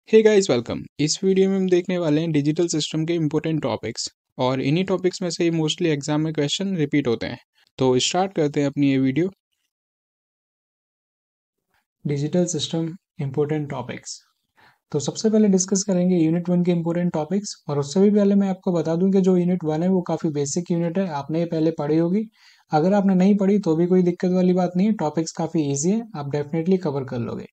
हे guys welcome. इस video में हम देखने वाले हैं डिजिटल सिस्टम के इम्पोर्टेंट टॉपिक्स और इन्हीं टॉपिक्स में से मोस्टली एग्जाम में क्वेश्चन रिपीट होते हैं। तो स्टार्ट करते हैं अपनी ये video. Digital system important topics. तो सबसे पहले डिस्कस करेंगे यूनिट 1 के इम्पोर्टेंट टॉपिक्स। और उससे भी पहले मैं आपको बता दूं कि जो यूनिट 1 है वो काफ़ी बेसिक यूनिट है, आपने ये पहले पढ़ी होगी। अगर आपने नहीं पढ़ी तो भी कोई दिक्कत वाली बात नहीं है, टॉपिक्स काफ़ी ईजी है, आप डेफिनेटली कवर कर लोगे।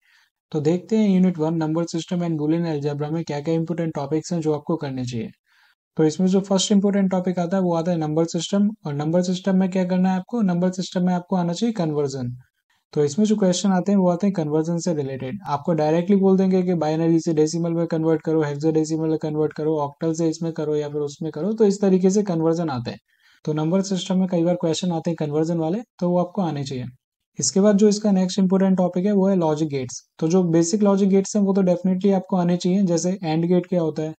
तो देखते हैं unit 1 number system and Boolean algebra में क्या क्या इंपॉर्टेंट टॉपिक्स हैं जो आपको करने चाहिए। तो इसमें जो फर्स्ट इंपॉर्टेंट टॉपिक आता है वो आता है नंबर सिस्टम। और नंबर सिस्टम में क्या करना है आपको, नंबर सिस्टम में आपको आना चाहिए कन्वर्जन। तो इसमें जो क्वेश्चन आते हैं वो आते हैं कन्वर्जन से रिलेटेड। आपको डायरेक्टली बोल देंगे कि बाइनरी से डेसिमल में कन्वर्ट करो, हेक्साडेसिमल में कन्वर्ट करो, ऑक्टल से इसमें करो या फिर उसमें करो। तो इस तरीके से कन्वर्जन आते हैं। तो नंबर सिस्टम में कई बार क्वेश्चन आते हैं कन्वर्जन वाले, तो वो आपको आने चाहिए। इसके बाद जो इसका नेक्स्ट इंपॉर्टेंट टॉपिक है वो है लॉजिक गेट्स। तो जो बेसिक लॉजिक गेट्स हैं वो तो डेफिनेटली आपको आने चाहिए, जैसे एंड गेट क्या होता है,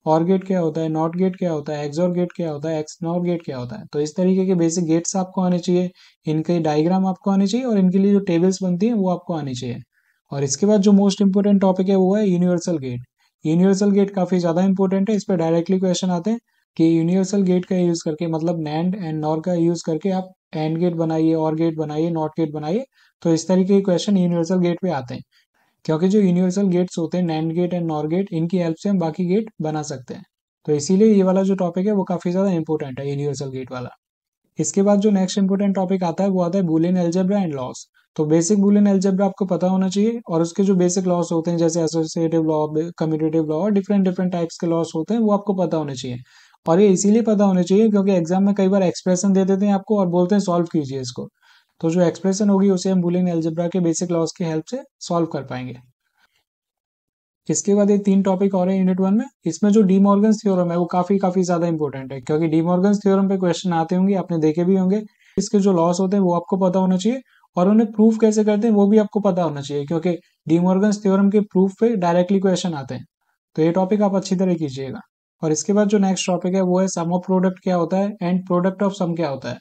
और गेट क्या होता है, नॉट गेट क्या होता है, एक्सॉर गेट क्या होता है, एक्स नॉर गेट क्या होता है। तो इस तरीके के बेसिक गेट्स आपको आने चाहिए, इनके डायग्राम आपको आने चाहिए और इनके लिए जो टेबल्स बनती हैं वो आपको आनी चाहिए। और इसके बाद जो मोस्ट इंपोर्टेंट टॉपिक है वो है यूनिवर्सल गेट। यूनिवर्सल गेट काफी ज्यादा इंपॉर्टेंट है, इस पर डायरेक्टली क्वेश्चन आते हैं कि यूनिवर्सल गेट का यूज करके, मतलब नैंड एंड नॉर का यूज करके आप एंड गेट बनाइए, और गेट बनाइए, नॉट गेट बनाइए। तो इस तरीके के क्वेश्चन यूनिवर्सल गेट पे आते हैं, क्योंकि जो यूनिवर्सल गेट्स होते हैं NAND gate and NOR gate, इनकी हेल्प से हम बाकी गेट बना सकते हैं। तो इसीलिए ये वाला जो टॉपिक है वो काफी ज्यादा इंपॉर्टेंट है, यूनिवर्सल गेट वाला। इसके बाद जो नेक्स्ट इंपॉर्टेंट टॉपिक आता है वो आता है बूलियन अलजेब्रा एंड लॉस। तो बेसिक बूलियन अलजेब्रा आपको पता होना चाहिए, और उसके जो बेसिक लॉस होते हैं जैसे एसोसिएटिव लॉ, कम्यूटेटिव लॉ और डिफरेंट डिफरेंट टाइप्स के लॉस होते हैं वो आपको पता होने चाहिए। और ये इसीलिए पता होने चाहिए क्योंकि एग्जाम में कई बार एक्सप्रेशन दे देते हैं आपको और बोलते हैं सॉल्व कीजिए इसको। तो जो एक्सप्रेशन होगी उसे हम बूलियन अलजेब्रा के बेसिक लॉस की हेल्प से सॉल्व कर पाएंगे। इसके बाद ये 3 टॉपिक और है यूनिट 1 में। इसमें जो डी मॉर्गन्स थ्योरम है वो काफी काफी ज्यादा इंपॉर्टेंट है, क्योंकि डी मॉर्गन्स थ्योरम पे क्वेश्चन आते होंगे, आपने देखे भी होंगे। इसके जो लॉस होते हैं वो आपको पता होना चाहिए, और उन्हें प्रूफ कैसे करते हैं वो भी आपको पता होना चाहिए, क्योंकि डी मॉर्गन्स थ्योरम के प्रूफ पे डायरेक्टली क्वेश्चन आते हैं। तो ये टॉपिक आप अच्छी तरह कीजिएगा। और इसके बाद जो नेक्स्ट टॉपिक है वो है सम ऑफ प्रोडक्ट क्या होता है एंड प्रोडक्ट ऑफ सम क्या होता है।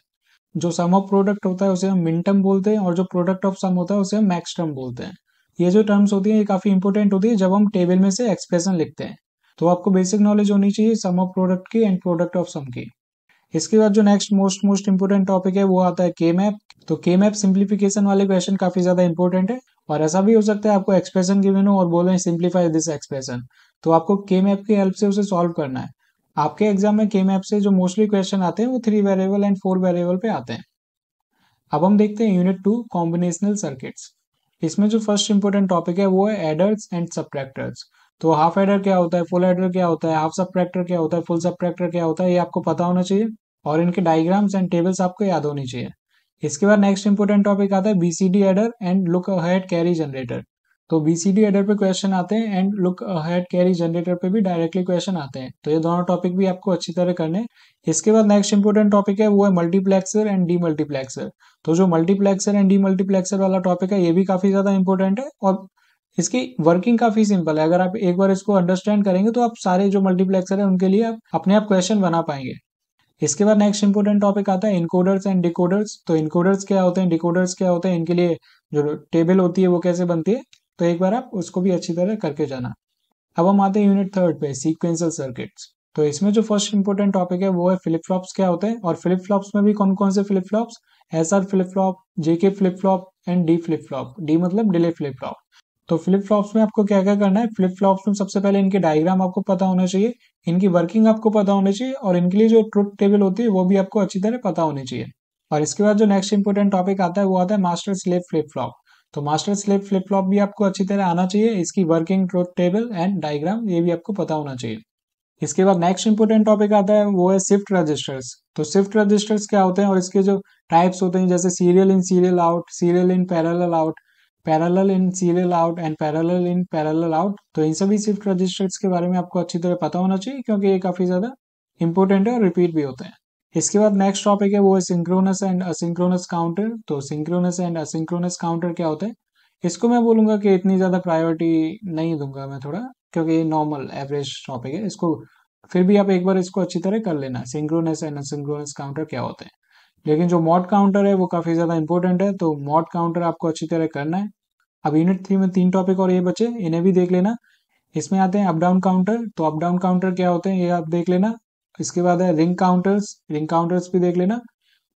जो सम ऑफ प्रोडक्ट होता है उसे हम मिन टर्म बोलते हैं, और जो प्रोडक्ट ऑफ सम होता है उसे हम मैक्स टर्म बोलते हैं। ये जो टर्म्स होती हैं ये काफी इंपॉर्टेंट होती है जब हम टेबल में से एक्सप्रेशन लिखते हैं। तो आपको बेसिक नॉलेज होनी चाहिए सम ऑफ प्रोडक्ट की एंड प्रोडक्ट ऑफ सम की। इसके बाद जो next most most important topic है वो आता है के मैप। तो के मैप सिंप्लीफिकेशन वाले क्वेश्चन काफी ज्यादा इंपॉर्टेंट है, और ऐसा भी हो सकता है आपको एक्सप्रेशन गिवन हो और बोले सिंप्लीफाई दिस एक्सप्रेशन, तो आपको के मैप की हेल्प से उसे सॉल्व करना है। आपके एग्जाम में के मैप से जो मोस्टली क्वेश्चन आते हैं वो 3 वेरिएबल एंड 4 वेरिएबल पे आते हैं। अब हम देखते हैं यूनिट 2 कॉम्बिनेशनल सर्किट्स। इसमें जो फर्स्ट इंपॉर्टेंट टॉपिक है वो है एडर्स एंड सबट्रैक्टर्स। तो हाफ एडर क्या होता है, फुल एडर क्या होता है, हाफ सबट्रैक्टर क्या होता है, फुल सबट्रैक्टर क्या होता है, ये आपको पता होना चाहिए, और इनके डायग्राम्स एंड टेबल्स आपको याद होनी चाहिए। इसके बाद नेक्स्ट इंपॉर्टेंट टॉपिक आता है BCD adder and look ahead carry generator. तो बीसीडी एडर पे क्वेश्चन आते हैं and look ahead carry generator पे भी डायरेक्टली क्वेश्चन आते हैं, तो ये दोनों टॉपिक भी आपको अच्छी तरह करने हैं। इसके बाद नेक्स्ट इंपॉर्टेंट टॉपिक है वो है मल्टीप्लेक्सर एंड डी मल्टीप्लेक्सर। तो जो मल्टीप्लेक्सर एंड डी मल्टीप्लेक्सर वाला टॉपिक है ये भी काफी ज्यादा इंपॉर्टेंट है, और इसकी वर्किंग काफी सिंपल है। अगर आप एक बार इसको अंडरस्टैंड करेंगे तो आप सारे जो मल्टीप्लेक्सर है उनके लिए आप अपने आप क्वेश्चन बना पाएंगे। इसके बाद नेक्स्ट इंपॉर्टेंट टॉपिक आता है इनकोडर्स एंड डिकोडर्स। तो इनकोडर्स क्या होते हैं, डिकोडर्स क्या होते हैं, इनके लिए जो टेबल होती है वो कैसे बनती है, तो एक बार आप उसको भी अच्छी तरह करके जाना। अब हम आते हैं यूनिट 3 पे, सीक्वेंशियल सर्किट्स। तो इसमें जो फर्स्ट इंपॉर्टेंट टॉपिक है वो है फ्लिप फ्लॉप्स क्या होते हैं, और फ्लिप फ्लॉप्स में भी कौन कौन से flip flops, SR flip flop, JK flip flop and D flip flop. D मतलब डिले फ्लिप फ्लॉप। तो फ्लिप फ्लॉप्स में आपको क्या क्या करना है, फ्लिप फ्लॉप्स में सबसे पहले इनके डायग्राम आपको पता होना चाहिए, इनकी वर्किंग आपको पता होनी चाहिए, और इनके लिए जो ट्रुथ टेबल होती है वो भी आपको अच्छी तरह पता होनी चाहिए। और इसके बाद जो नेक्स्ट इंपॉर्टेंट टॉपिक आता है वो आता है मास्टर स्लेव फ्लिप फ्लॉप। तो मास्टर स्लेव फ्लिप फ्लॉप भी आपको अच्छी तरह आना चाहिए, इसकी working, truth table and diagram ये भी आपको पता होना चाहिए। इसके बाद नेक्स्ट इंपॉर्टेंट टॉपिक आता है वो है शिफ्ट रजिस्टर्स। तो शिफ्ट रजिस्टर्स क्या होते हैं और इसके जो टाइप्स होते हैं, जैसे serial in serial out, serial in parallel out, parallel in serial out and parallel in parallel out. तो इन सभी शिफ्ट रजिस्टर्स के बारे में आपको अच्छी तरह पता होना चाहिए, क्योंकि ये काफी ज्यादा इंपॉर्टेंट है और रिपीट भी होते हैं। इसके बाद नेक्स्ट टॉपिक है वो है सिंक्रोनस एंड असिंक्रोनस काउंटर। तो सिंक्रोनस एंड असिंक्रोनस काउंटर क्या होते हैं, इसको मैं बोलूंगा कि इतनी ज्यादा प्रायोरिटी नहीं दूंगा मैं थोड़ा, क्योंकि ये नॉर्मल एवरेज टॉपिक है। इसको फिर भी आप एक बार इसको अच्छी तरह कर लेना, सिंक्रोनस एंड असिंक्रोनस काउंटर क्या होते हैं। लेकिन जो मॉड काउंटर है वो काफी ज्यादा इंपॉर्टेंट है, तो मॉड काउंटर आपको अच्छी तरह करना है। अब यूनिट 3 में 3 टॉपिक और ये बचे, इन्हें भी देख लेना। इसमें आते हैं अप डाउन काउंटर। तो अप डाउन काउंटर क्या होते हैं ये आप देख लेना। इसके बाद है रिंग काउंटर्स भी देख लेना।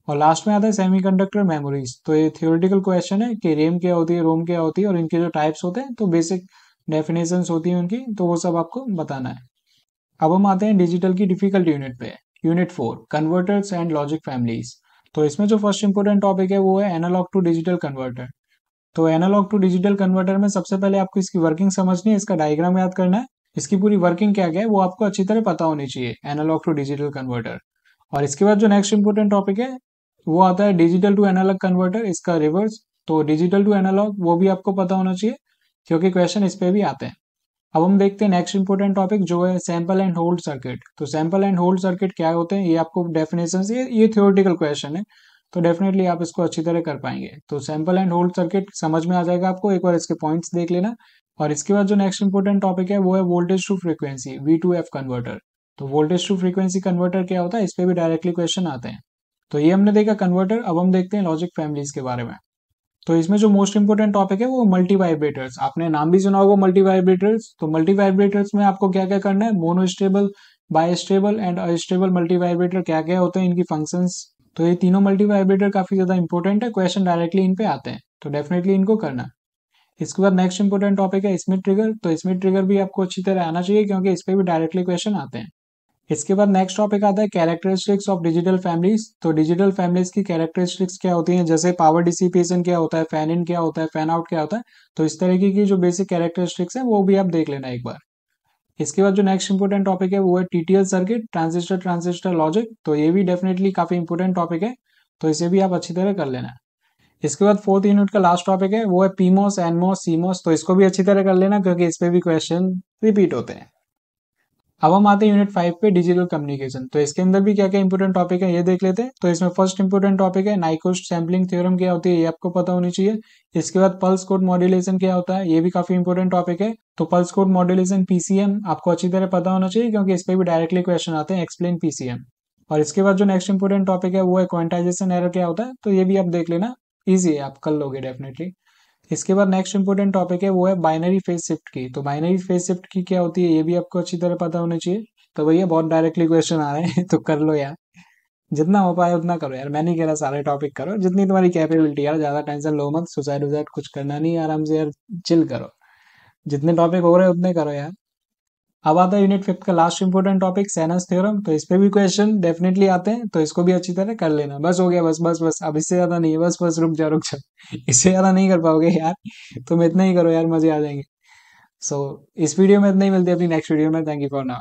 और लास्ट में आता है सेमीकंडक्टर मेमोरीज। तो ये थियोरेटिकल क्वेश्चन है कि रेम क्या होती है, रोम क्या होती है और इनके जो टाइप्स होते हैं तो बेसिक डेफिनेशंस होती हैं उनकी, तो वो सब आपको बताना है। अब हम आते हैं डिजिटल की डिफिकल्ट यूनिट पे। Unit 4 converters and logic families. तो इसमें जो फर्स्ट इंपोर्टेंट टॉपिक है वो है एनालॉग टू डिजिटल कन्वर्टर। तो एनालॉग टू डिजिटल कन्वर्टर में सबसे पहले आपको इसकी वर्किंग समझनी है, इसका डायग्राम याद करना है। इसकी पूरी वर्किंग क्या क्या है वो आपको अच्छी तरह पता होनी चाहिए, एनालॉग टू डिजिटल कन्वर्टर। और इसके बाद जो नेक्स्ट इंपोर्टेंट टॉपिक है वो आता है डिजिटल टू एनालॉग कन्वर्टर, इसका रिवर्स। तो डिजिटल टू एनालॉग वो भी आपको पता होना चाहिए क्योंकि क्वेश्चन इस पे भी आते हैं। अब हम देखते हैं नेक्स्ट इंपोर्टेंट टॉपिक जो है सैंपल एंड होल्ड सर्किट। तो सैंपल एंड होल्ड सर्किट क्या होते हैं ये आपको डेफिनेशन से, ये थ्योरेटिकल क्वेश्चन है तो डेफिनेटली आप इसको अच्छी तरह कर पाएंगे। तो सैंपल एंड होल्ड सर्किट समझ में आ जाएगा आपको, एक बार इसके पॉइंट्स देख लेना। और इसके बाद जो नेक्स्ट इंपोर्टेंट टॉपिक है वो है voltage to frequency V2F converter. तो वोल्टेज टू फ्रीक्वेंसी कन्वर्टर क्या होता है इस पे भी डायरेक्टली क्वेश्चन आते हैं। तो ये हमने देखा कन्वर्टर। अब हम देखते हैं लॉजिक फैमिलीज के बारे में। तो इसमें जो मोस्ट इंपोर्टेंट टॉपिक है वो मल्टी वाइब्रेटर्स। आपने नाम भी सुना होगा मल्टी वाइब्रेटर्स। तो मल्टी वाइब्रेटर्स में आपको क्या क्या करना है, monostable, bistable and unstable multi vibrator क्या क्या होते हैं, इनकी फंक्शंस। तो ये तीनों मल्टी वाइब्रेटर काफी ज्यादा इंपॉर्टेंट है, क्वेश्चन डायरेक्टली इन पे आते हैं तो डेफिनेटली इनको करना। इसके बाद नेक्स्ट इंपोर्टेंट टॉपिक है स्मिथ ट्रिगर। तो स्मिथ ट्रिगर भी आपको अच्छी तरह आना चाहिए क्योंकि इस पे भी डायरेक्टली क्वेश्चन आते हैं। इसके बाद नेक्स्ट टॉपिक आता है कैरेक्टरिस्टिक्स ऑफ डिजिटल फैमिलीज। तो डिजिटल फैमिलीज की कैरेक्टरिस्टिक्स क्या होती हैं, जैसे पावर डिसिपेशन क्या होता है, फैन इन क्या होता है, फैन आउट क्या होता है। तो इस तरीके की जो बेसिक कैरेक्टरिस्टिक्स है वो भी आप देख लेना एक बार। इसके बाद जो नेक्स्ट इंपोर्टेंट टॉपिक है वो है TTL circuit, transistor transistor logic. तो ये भी डेफिनेटली काफी इंपोर्टेंट टॉपिक है तो इसे भी आप अच्छी तरह कर लेना। इसके बाद फोर्थ यूनिट का लास्ट टॉपिक है वो है पीमोस, एनमोस, सीमोस। तो इसको भी अच्छी तरह कर लेना क्योंकि इस पे भी क्वेश्चन रिपीट होते हैं। अब हम आते हैं यूनिट 5 पे डिजिटल कम्युनिकेशन। तो इसके अंदर भी क्या क्या इंपोर्टेंट टॉपिक है ये देख लेते हैं। तो इसमें फर्स्ट इंपोर्टेंट टॉपिक है नाइक्विस्ट सैम्पलिंग थ्योरम क्या होती है ये आपको पता होनी चाहिए। इसके बाद पल्स कोड मॉड्यूलेशन क्या होता है ये भी काफी इंपोर्टेंट टॉपिक है। तो पल्स कोड मॉड्यूलेशन पीसीएम आपको अच्छी तरह पता होना चाहिए क्योंकि इस पे भी डायरेक्टली क्वेश्चन आते हैं, एक्सप्लेन पीसीएम। और इसके बाद जो नेक्स्ट इंपोर्टेंट टॉपिक है वो है क्वांटाइजेशन एरर क्या होता है, तो ये भी आप देख लेना, ईजी है, आप कर लोगे डेफिनेटली। इसके बाद नेक्स्ट इंपोर्टेंट टॉपिक है वो है बाइनरी फेज शिफ्ट की। तो बाइनरी फेज शिफ्ट की क्या होती है ये भी आपको अच्छी तरह पता होना चाहिए। तो भैया बहुत डायरेक्टली क्वेश्चन आ रहे हैं तो कर लो यार, जितना हो पाए उतना करो यार। मैं नहीं कह रहा सारे टॉपिक करो, जितनी तुम्हारी कैपेबिलिटी यार, ज्यादा टेंशन लो मत, सुसाइड उसाइड कुछ करना नहीं है, आराम से यार चिल करो। जितने टॉपिक हो रहे हैं उतने करो यार। अब आता है यूनिट 5 का last important topic science theorem. तो इस पे भी क्वेश्चन डेफिनेटली आते हैं तो इसको भी अच्छी तरह कर लेना। बस हो गया, बस बस बस, अब इससे ज्यादा नहीं है, बस बस रुक जा रुक जा इससे ज्यादा नहीं कर पाओगे यार, तुम इतना ही करो यार, मजे आ जाएंगे। सो इस वीडियो में इतना ही, मिलते हैं अपनी नेक्स्ट वीडियो में। Thank you for now.